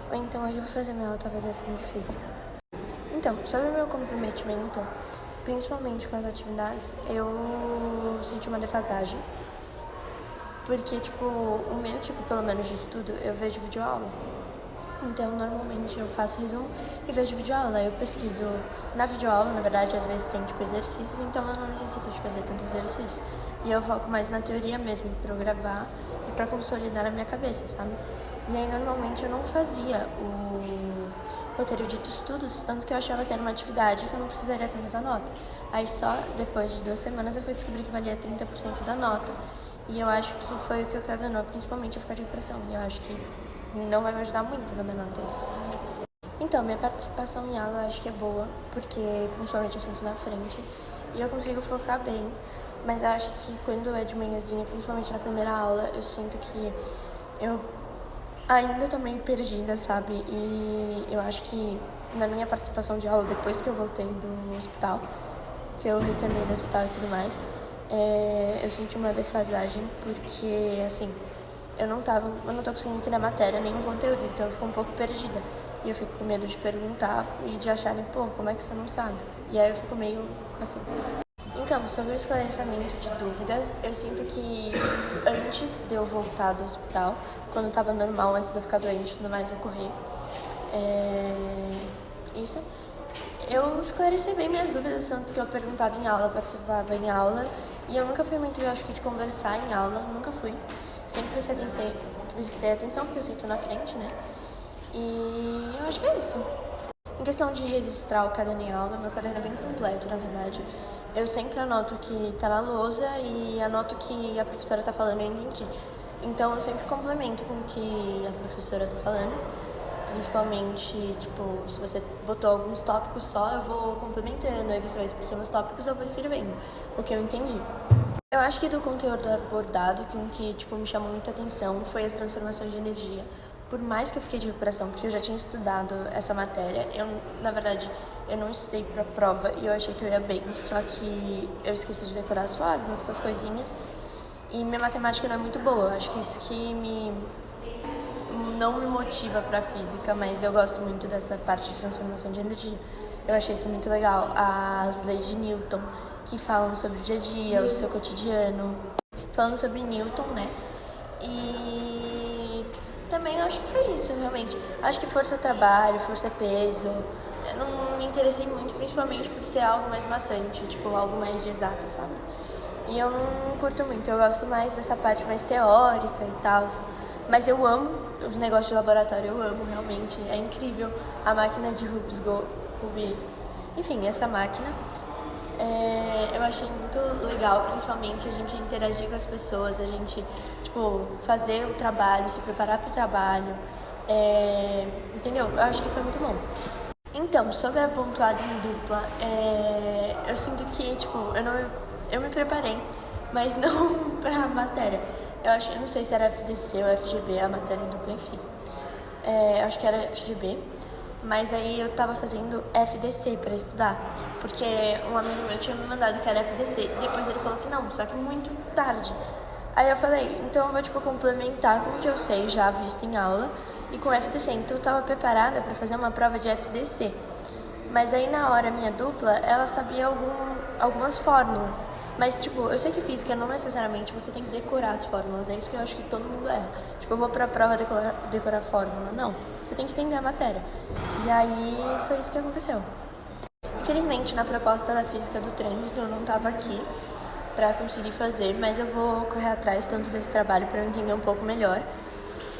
Ou então hoje eu vou fazer minha autoavaliação de física. Então, sobre o meu comprometimento, principalmente com as atividades, eu senti uma defasagem. Porque, tipo, o meu tipo, pelo menos, de estudo, eu vejo videoaula. Então, normalmente eu faço resumo e vejo videoaula. Eu pesquiso na videoaula, na verdade, às vezes tem, tipo, exercícios, então eu não necessito de fazer tanto exercício. E eu foco mais na teoria mesmo, pra eu gravar e pra consolidar na minha cabeça, sabe? E aí, normalmente, eu não fazia o roteiro de estudos, tanto que eu achava que era uma atividade que eu não precisaria tanto da nota. Aí, só depois de 2 semanas, eu fui descobrir que valia 30% da nota. E eu acho que foi o que ocasionou, principalmente, eu ficar de depressão. E eu acho que não vai me ajudar muito na minha nota isso. Então, minha participação em aula eu acho que é boa, porque principalmente eu sento na frente e eu consigo focar bem. Mas eu acho que quando é de manhãzinha, principalmente na primeira aula, eu sinto que eu ainda tô meio perdida, sabe? E eu acho que na minha participação de aula, depois que eu voltei do hospital, que eu retornei do hospital e tudo mais, eu senti uma defasagem, porque, assim, eu não tô conseguindo entender a matéria, nem o conteúdo, então eu fico um pouco perdida. E eu fico com medo de perguntar e de acharem, pô, como é que você não sabe? E aí eu fico meio, assim... Então, sobre o esclarecimento de dúvidas, eu sinto que antes de eu voltar do hospital, quando eu tava normal, antes de eu ficar doente e tudo mais, ocorrer, isso, eu esclareci bem minhas dúvidas, tanto que eu perguntava em aula, participava em aula, e eu nunca fui muito, eu acho que, de conversar em aula, nunca fui. Sempre prestei atenção porque eu sento na frente, né? E eu acho que é isso. Em questão de registrar o caderno em aula, meu caderno é bem completo, na verdade. Eu sempre anoto o que tá na lousa e anoto o que a professora tá falando e eu entendi. Então eu sempre complemento com o que a professora tá falando. Principalmente, tipo, se você botou alguns tópicos só, eu vou complementando, aí você vai explicando os tópicos, eu vou escrevendo o que eu entendi. Eu acho que do conteúdo abordado, que um que tipo, me chamou muita atenção foi as transformações de energia. Por mais que eu fiquei de recuperação, porque eu já tinha estudado essa matéria, na verdade, eu não estudei pra prova e eu achei que eu ia bem, só que eu esqueci de decorar as fórmulas, essas coisinhas, e minha matemática não é muito boa. Eu acho que isso que não me motiva pra física, mas eu gosto muito dessa parte de transformação de energia. Eu achei isso muito legal. As leis de Newton, que falam sobre o dia a dia, o seu cotidiano, falando sobre Newton, né? E também eu acho que foi isso, realmente. Acho que força-trabalho, força-peso, eu não me interessei muito, principalmente por ser algo mais maçante, tipo, algo mais de exata, sabe? E eu não curto muito, eu gosto mais dessa parte mais teórica e tal. Mas eu amo os negócios de laboratório, eu amo, realmente. É incrível a máquina de Ruby. Enfim, essa máquina. Eu achei muito legal, principalmente, a gente interagir com as pessoas, a gente, tipo, fazer o trabalho, se preparar para o trabalho. Entendeu? Eu acho que foi muito bom. Então, sobre a pontuada em dupla, eu sinto que, tipo, eu me preparei, mas não pra matéria. Eu não sei se era FDC ou FGB, a matéria em dupla, enfim. Acho que era FGB, mas aí eu tava fazendo FDC pra estudar, porque um amigo meu tinha me mandado que era FDC, e depois ele falou que não, só que muito tarde. Aí eu falei, então eu vou, tipo, complementar com o que eu sei, já visto em aula, e com FDC. Então eu tava preparada pra fazer uma prova de FDC. Mas aí na hora, minha dupla, ela sabia algumas fórmulas. Mas, tipo, eu sei que física não necessariamente você tem que decorar as fórmulas. É isso que eu acho que todo mundo erra. Tipo, eu vou pra prova decorar fórmula. Não, você tem que entender a matéria. E aí foi isso que aconteceu. Infelizmente, na proposta da física do trânsito, eu não tava aqui pra conseguir fazer, mas eu vou correr atrás tanto desse trabalho pra eu entender um pouco melhor.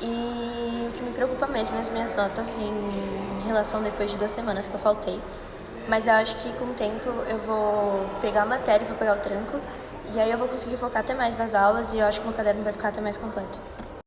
E o que me preocupa mesmo é as minhas notas em relação depois de 2 semanas que eu faltei. Mas eu acho que com o tempo eu vou pegar a matéria, vou pegar o tranco, e aí eu vou conseguir focar até mais nas aulas e eu acho que meu caderno vai ficar até mais completo.